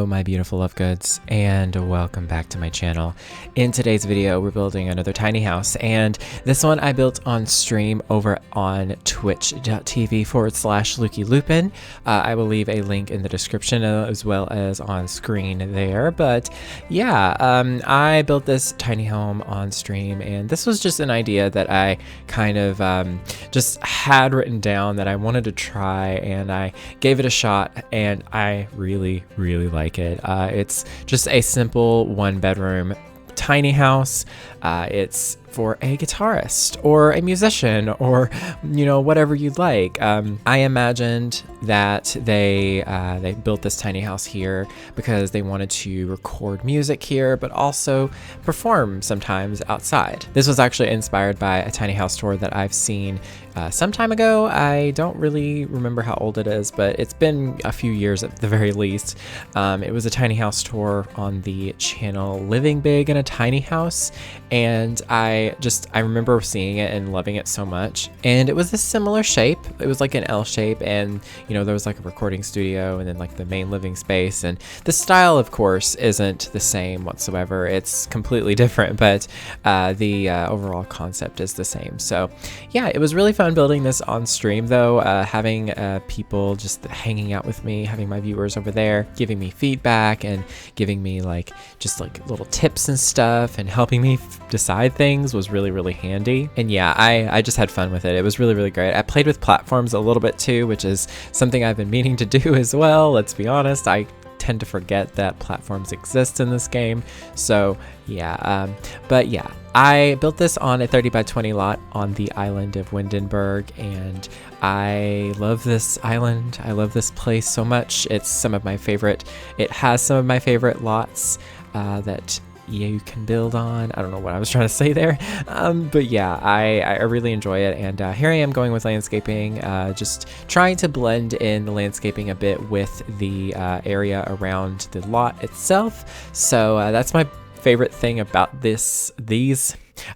Hello my beautiful love goods, and welcome back to my channel. In today's video we're building another tiny house, and this one I built on stream over on twitch.tv/lukeydean. I will leave a link in the description as well as on screen there. But yeah, I built this tiny home on stream, and this was just an idea that I kind of just had written down that I wanted to try, and I gave it a shot, and I really like it. It's just a simple 1-bedroom tiny house. It's for a guitarist or a musician or, you know, whatever you'd like. I imagined that they built this tiny house here because they wanted to record music here, but also perform sometimes outside. This was actually inspired by a tiny house tour that I've seen some time ago. I don't really remember how old it is, but it's been a few years at the very least. It was a tiny house tour on the channel Living Big in a Tiny House, and I remember seeing it and loving it so much. And it was a similar shape. It was like an L shape, and you know, there was like a recording studio and then like the main living space, and the style of course isn't the same whatsoever. It's completely different, but the overall concept is the same. So yeah, it was really fun building this on stream though, having people just hanging out with me, having my viewers over there giving me feedback and giving me like just like little tips and stuff and helping me decide things was really handy. And yeah, I just had fun with it. It was really great. I played with platforms a little bit too, which is something I've been meaning to do as well. Let's be honest, I tend to forget that platforms exist in this game. So yeah, but yeah, I built this on a 30x20 lot on the island of Windenburg, and I love this island. I love this place so much. It has some of my favorite lots that you can build on. I don't know what I was trying to say there, but yeah, I really enjoy it. And here I am going with landscaping, just trying to blend in the landscaping a bit with the area around the lot itself. So that's my favorite thing about these.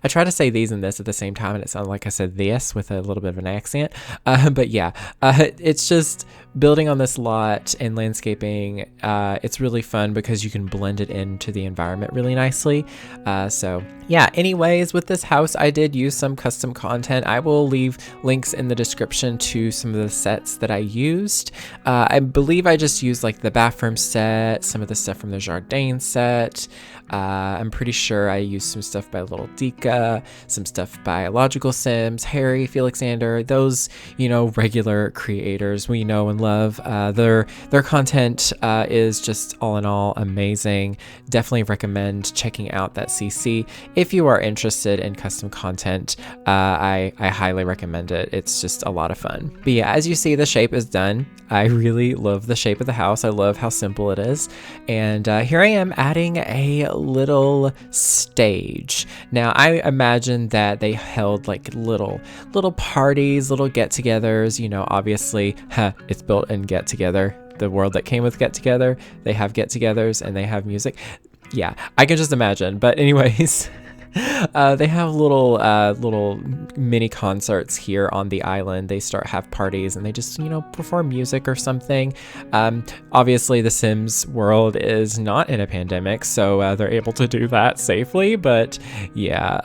I try to say these and this at the same time, and it sounded like I said this with a little bit of an accent. But yeah, it's just building on this lot and landscaping. It's really fun because you can blend it into the environment really nicely. So yeah, anyways, with this house, I did use some custom content. I will leave links in the description to some of the sets that I used. I believe I just used like the bathroom set, some of the stuff from the Jardin set. I'm pretty sure I used some stuff by LittleDica, some stuff by Logical Sims, Harrie, Felixandre, those, you know, regular creators we know and love. Their content is just all in all amazing. Definitely recommend checking out that CC if you are interested in custom content. I highly recommend it. It's just a lot of fun. But yeah, as you see, the shape is done. I really love the shape of the house. I love how simple it is. And here I am adding a little stage. Now I imagine that they held like little parties, little get-togethers. You know, obviously it's built in Get Together, the world that came with Get Together. They have get-togethers and they have music. Yeah, I can just imagine. But anyways, they have little mini concerts here on the island. They have parties and they just, you know, perform music or something. Obviously the Sims world is not in a pandemic, so they're able to do that safely. But yeah,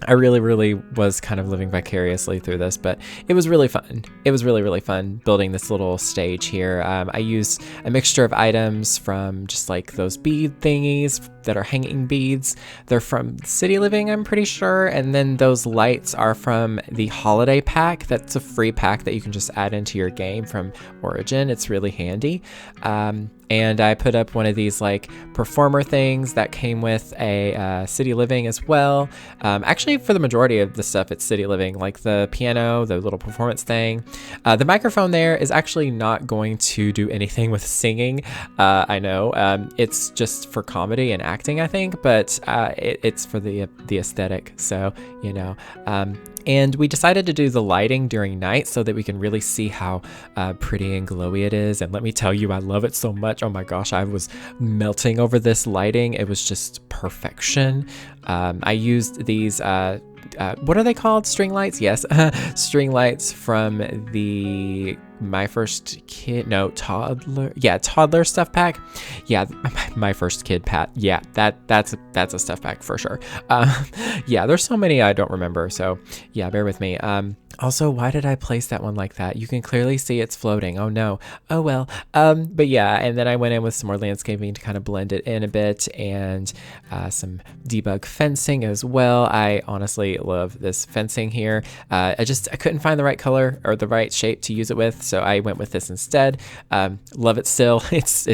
I really was kind of living vicariously through this, but it was really fun. It was really fun building this little stage here. I used a mixture of items from just like those bead thingies that are hanging beads. They're from City Living, I'm pretty sure. And then those lights are from the holiday pack. That's a free pack that you can just add into your game from Origin. It's really handy. And I put up one of these like performer things that came with a City Living as well. Actually, for the majority of the stuff, it's City Living, like the piano, the little performance thing. The microphone there is actually not going to do anything with singing. I know it's just for comedy and acting, I think, but it's for the aesthetic. So, you know, and we decided to do the lighting during night so that we can really see how pretty and glowy it is. And let me tell you, I love it so much. Oh my gosh, I was melting over this lighting. It was just perfection. I used these what are they called? String lights? Yes. String lights from the my first kid, no, toddler, yeah, toddler stuff pack. Yeah, my first kid pat. Yeah, that's a stuff pack for sure. Yeah, there's so many I don't remember, so yeah, bear with me. Also, why did I place that one like that? You can clearly see it's floating. Oh no. Oh well. But yeah, and then I went in with some more landscaping to kind of blend it in a bit, and some debug fencing as well. I honestly love this fencing here. I couldn't find the right color or the right shape to use it with, so I went with this instead. Love it still. It's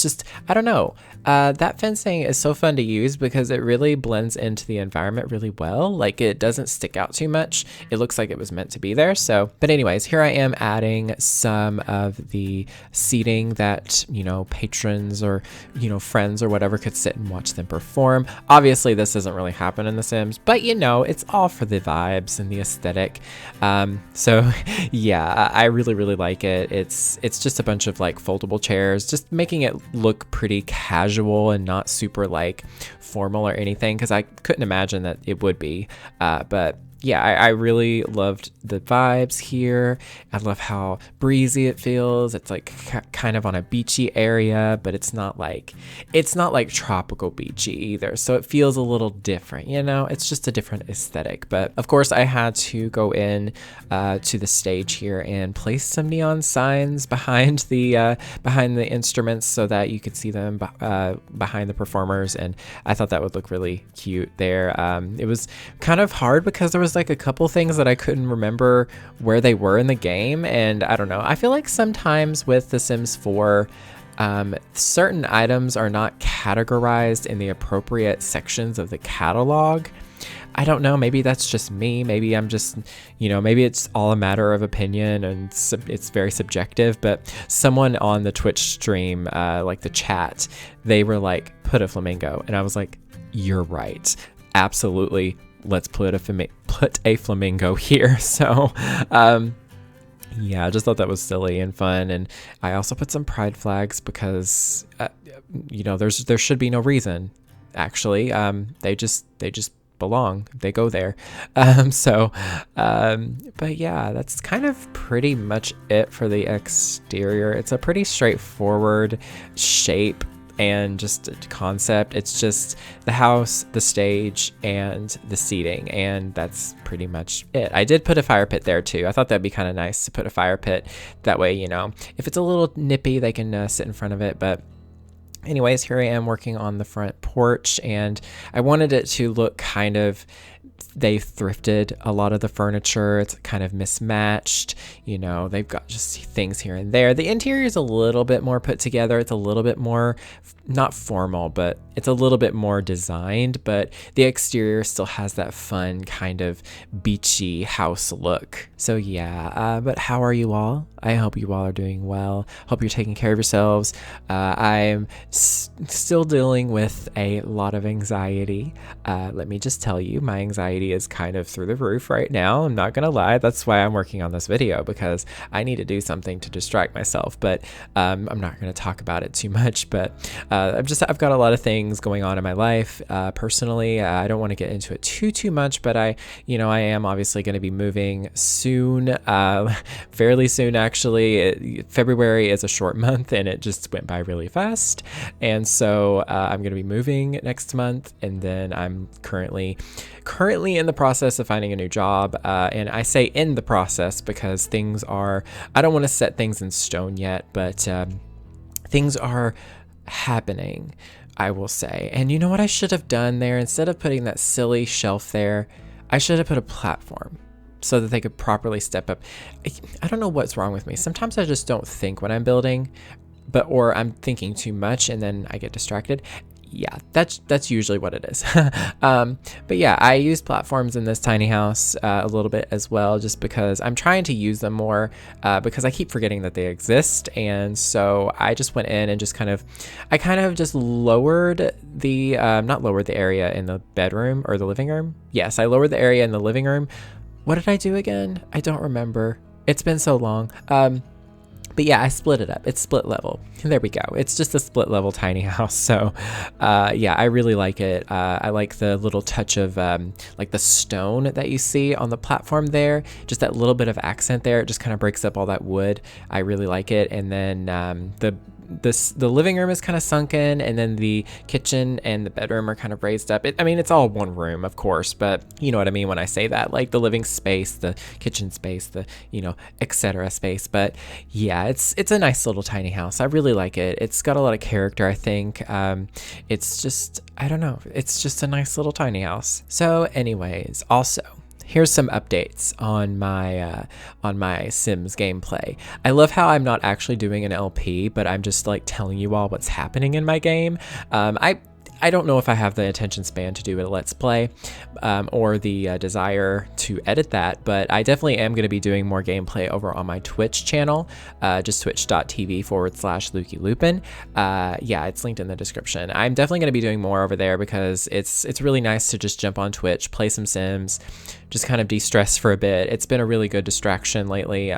just, I don't know. That fencing is so fun to use because it really blends into the environment really well. Like, it doesn't stick out too much. It looks like it was meant to be there. So, but anyways, here I am adding some of the seating that, you know, patrons or, you know, friends or whatever could sit and watch them perform. Obviously, this doesn't really happen in The Sims, but you know, it's all for the vibes and the aesthetic. So yeah, I really, really like it. It's just a bunch of like foldable chairs, just making it look pretty casual and not super like formal or anything, because I couldn't imagine that it would be. But yeah, I really loved the vibes here. I love how breezy it feels. It's like kind of on a beachy area, but it's not like tropical beachy either. So it feels a little different, you know? It's just a different aesthetic. But of course, I had to go in to the stage here and place some neon signs behind the instruments so that you could see them behind the performers. And I thought that would look really cute there. It was kind of hard because there was like a couple things that I couldn't remember where they were in the game, and I don't know. I feel like sometimes with The Sims 4, certain items are not categorized in the appropriate sections of the catalog. I don't know, maybe that's just me. Maybe I'm just, you know, maybe it's all a matter of opinion and it's very subjective, but someone on the Twitch stream, like the chat, they were like, put a flamingo. And I was like, you're right. Absolutely. Let's put a flamingo here. So, yeah, I just thought that was silly and fun. And I also put some pride flags because, you know, there should be no reason, actually. They just belong. They go there. But yeah, that's kind of pretty much it for the exterior. It's a pretty straightforward shape and just a concept. It's just the house, the stage, and the seating, and that's pretty much it. I did put a fire pit there too. I thought that'd be kind of nice to put a fire pit. That way, you know, if it's a little nippy, they can sit in front of it. But anyways, here I am working on the front porch, and I wanted it to look kind of, they thrifted a lot of the furniture. It's kind of mismatched. You know, they've got just things here and there. The interior is a little bit more put together. It's a little bit more, not formal, but it's a little bit more designed, but the exterior still has that fun kind of beachy house look. So yeah, but how are you all? I hope you all are doing well. Hope you're taking care of yourselves. I'm still dealing with a lot of anxiety. Let me just tell you, my anxiety is kind of through the roof right now. I'm not gonna lie. That's why I'm working on this video, because I need to do something to distract myself. But I'm not gonna talk about it too much. But I've got a lot of things going on in my life personally. I don't want to get into it too much, but I am obviously going to be moving soon, fairly soon actually. February is a short month and it just went by really fast, and so I'm going to be moving next month, and then I'm currently in the process of finding a new job, and I say in the process because I don't want to set things in stone yet, but things are happening, I will say. And you know what I should have done there? Instead of putting that silly shelf there, I should have put a platform so that they could properly step up. I don't know what's wrong with me. Sometimes I just don't think when I'm building, or I'm thinking too much and then I get distracted. Yeah, that's usually what it is. But yeah, I use platforms in this tiny house a little bit as well, just because I'm trying to use them more, because I keep forgetting that they exist. And so I just went in and just kind of just lowered the, not lowered the area in the bedroom or the living room. Yes, I lowered the area in the living room. What did I do again? I don't remember. It's been so long. But yeah, I split it up. It's split level. There we go. It's just a split level tiny house. So yeah, I really like it. I like the little touch of like the stone that you see on the platform there. Just that little bit of accent there. It just kind of breaks up all that wood. I really like it. And then the living room is kind of sunken, and then the kitchen and the bedroom are kind of raised up. I mean, it's all one room, of course, but you know what I mean when I say that, like the living space, the kitchen space, the, you know, etc. space. But yeah, it's a nice little tiny house. I really like it. It's got a lot of character, I think. It's just, I don't know, it's just a nice little tiny house. So anyways, also, here's some updates on my Sims gameplay. I love how I'm not actually doing an LP, but I'm just like telling you all what's happening in my game. I don't know if I have the attention span to do a Let's Play or the desire to edit that, but I definitely am going to be doing more gameplay over on my Twitch channel, just twitch.tv/LukeyLupin. Yeah, it's linked in the description. I'm definitely going to be doing more over there because it's really nice to just jump on Twitch, play some Sims, just kind of de-stress for a bit. It's been a really good distraction lately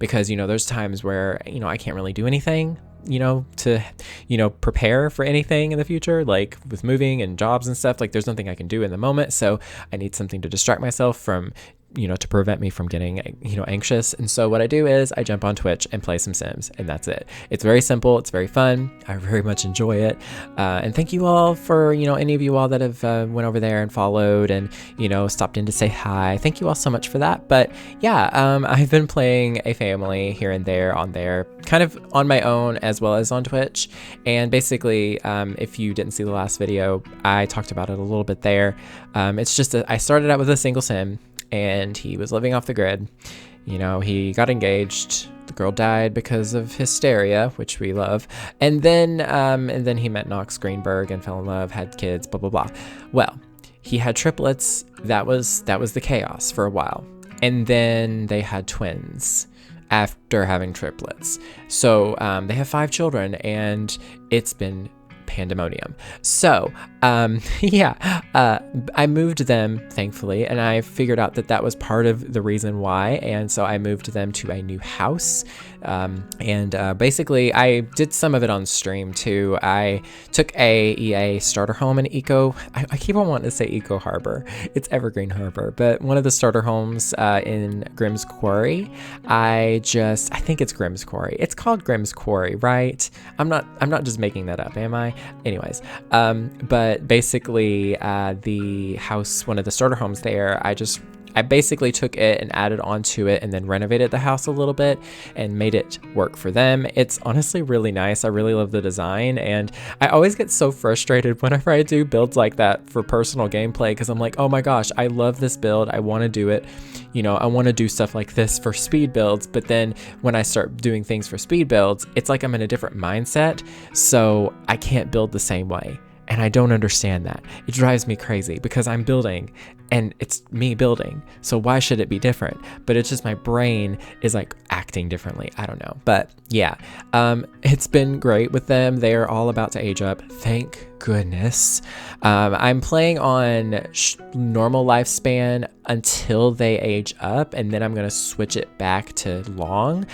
because, you know, there's times where, you know, I can't really do anything, you know, to, you know, prepare for anything in the future, like with moving and jobs and stuff. Like there's nothing I can do in the moment, so I need something to distract myself from, you know, to prevent me from getting, you know, anxious. And so what I do is I jump on Twitch and play some Sims, and that's it. It's very simple. It's very fun. I very much enjoy it. And thank you all for, you know, any of you all that have went over there and followed and, you know, stopped in to say hi. Thank you all so much for that. But yeah, I've been playing a family here and there on there, kind of on my own as well as on Twitch. And basically, if you didn't see the last video, I talked about it a little bit there. It's just I started out with a single Sim, and he was living off the grid. You know, he got engaged. The girl died because of hysteria, which we love. And then he met Knox Greenberg and fell in love, had kids, blah, blah, blah. Well, he had triplets. That was the chaos for a while. And then they had twins after having triplets. So they have 5 children, and it's been pandemonium. So yeah, I moved them, thankfully, and I figured out that was part of the reason why. And so I moved them to a new house. Basically I did some of it on stream too. I took a EA starter home in I keep on wanting to say Eco Harbor. It's Evergreen Harbor, but one of the starter homes in Grimm's Quarry. I think it's Grimm's Quarry. It's called Grimm's Quarry, right? I'm not just making that up, am I? Anyways, but basically the house, one of the starter homes there, I basically took it and added onto it and then renovated the house a little bit and made it work for them. It's honestly really nice. I really love the design, and I always get so frustrated whenever I do builds like that for personal gameplay because I'm like, oh my gosh, I love this build. I want to do it. You know, I want to do stuff like this for speed builds, but then when I start doing things for speed builds, it's like I'm in a different mindset, so I can't build the same way. And I don't understand that. It drives me crazy because I'm building and it's me building. So why should it be different? But it's just my brain is like acting differently. I don't know. But yeah, it's been great with them. They are all about to age up. Thank goodness. I'm playing on normal lifespan until they age up, and then I'm going to switch it back to long,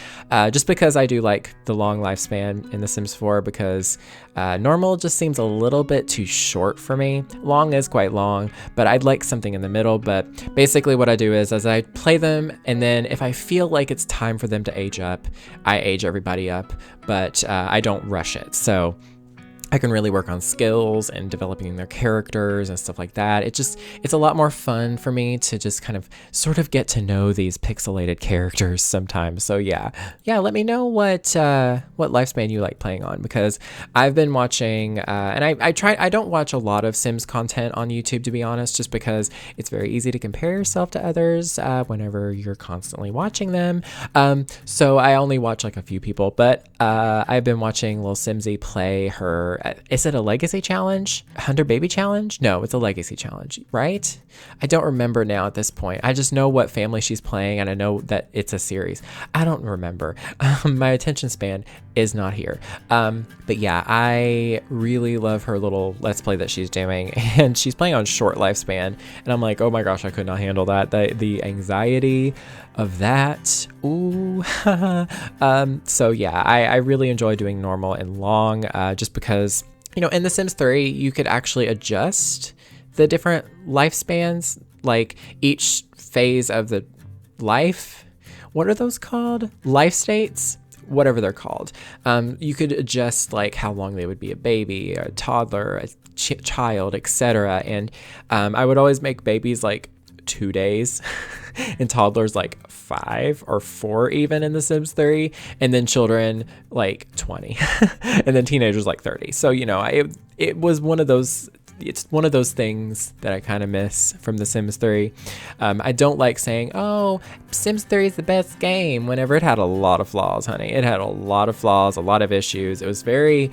just because I do like the long lifespan in The Sims 4 because normal just seems a little bit too short for me. Long is quite long, but I'd like something in the middle. But basically what I do is as I play them, and then if I feel like it's time for them to age up, I age everybody up, but I don't rush it. So I can really work on skills and developing their characters and stuff like that. It's a lot more fun for me to just kind of sort of get to know these pixelated characters sometimes. So yeah, let me know what lifespan you like playing on, because I've been watching, and I don't watch a lot of Sims content on YouTube, to be honest, just because it's very easy to compare yourself to others whenever you're constantly watching them. So I only watch like a few people, but I've been watching Lil Simsy play her Is it a legacy challenge? 100 baby challenge? No, it's a legacy challenge, right? I don't remember now at this point. I just know what family she's playing, and I know that it's a series. I don't remember. My attention span is not here. But yeah, I really love her little Let's Play that she's doing, and she's playing on short lifespan, and I'm like, oh my gosh, I could not handle that. The anxiety of that. Ooh. So yeah, I really enjoy doing normal and long, just because, you know, in The Sims 3, you could actually adjust the different lifespans, like each phase of the life. What are those called? Life states? Whatever they're called. You could adjust like how long they would be a baby, a toddler, a child, etc. And I would always make babies like 2 days and toddlers like 5 or 4 even in The Sims 3, and then children like 20 and then teenagers like 30. So, you know, it was one of those, it's one of those things that I kind of miss from The Sims 3. I don't like saying, oh, Sims 3 is the best game, whenever it had a lot of flaws, honey. It had a lot of flaws, a lot of issues. It was very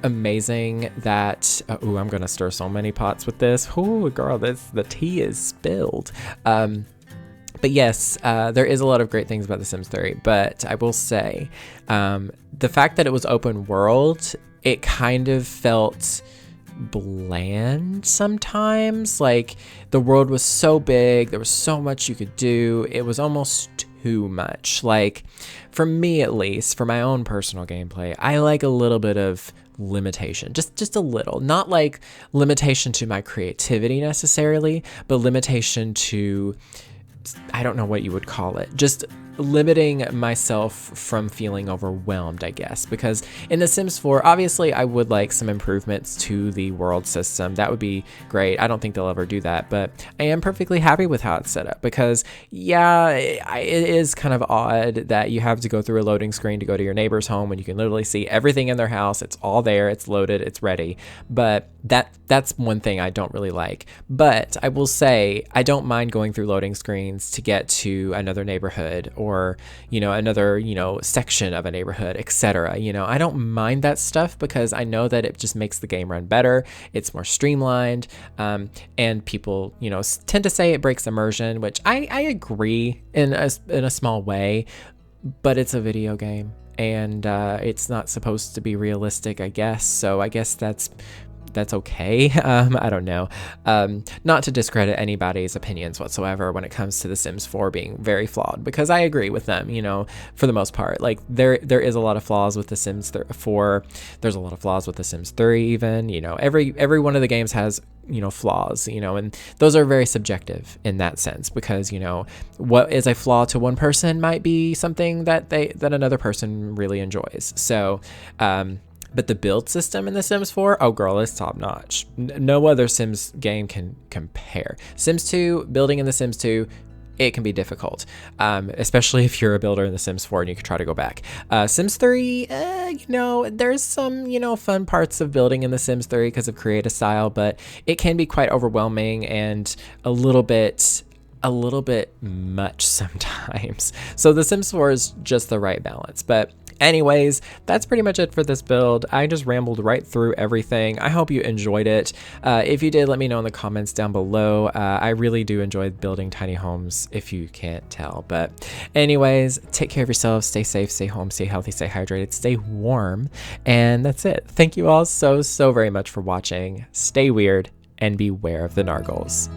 amazing that, ooh, I'm going to stir so many pots with this. Ooh, girl, the tea is spilled. But yes, there is a lot of great things about The Sims 3, but I will say, the fact that it was open world, it kind of felt bland sometimes. Like, the world was so big, there was so much you could do, it was almost too much. Like, for me at least, for my own personal gameplay, I like a little bit of limitation, just a little, not like limitation to my creativity necessarily, but limitation to, I don't know what you would call it, just limiting myself from feeling overwhelmed, I guess, because in The Sims 4, obviously I would like some improvements to the world system. That would be great. I don't think they'll ever do that, but I am perfectly happy with how it's set up, because yeah, it is kind of odd that you have to go through a loading screen to go to your neighbor's home when you can literally see everything in their house. It's all there, it's loaded, it's ready. But that's one thing I don't really like. But I will say, I don't mind going through loading screens to get to another neighborhood, or, you know, another, you know, section of a neighborhood, etc. You know, I don't mind that stuff, because I know that it just makes the game run better. It's more streamlined, and people, you know, tend to say it breaks immersion, which I agree in a small way, but it's a video game, and it's not supposed to be realistic, I guess. So I guess that's okay. I don't know. Not to discredit anybody's opinions whatsoever when it comes to The Sims 4 being very flawed, because I agree with them, you know, for the most part. Like, there is a lot of flaws with The Sims 4. There's a lot of flaws with The Sims 3 even, you know, every one of the games has, you know, flaws, you know, and those are very subjective in that sense, because, you know, what is a flaw to one person might be something that another person really enjoys. So, but the build system in The Sims 4, oh girl, it's top notch. No other Sims game can compare. Sims 2, building in The Sims 2, it can be difficult, especially if you're a builder in The Sims 4 and you can try to go back. Sims 3, you know, there's some, you know, fun parts of building in The Sims 3 because of creative style, but it can be quite overwhelming and a little bit much sometimes. So The Sims 4 is just the right balance. But anyways, that's pretty much it for this build. I just rambled right through everything. I hope you enjoyed it. If you did, let me know in the comments down below. I really do enjoy building tiny homes, if you can't tell. But anyways, take care of yourselves. Stay safe, stay home, stay healthy, stay hydrated, stay warm. And that's it. Thank you all so very much for watching. Stay weird and beware of the nargles.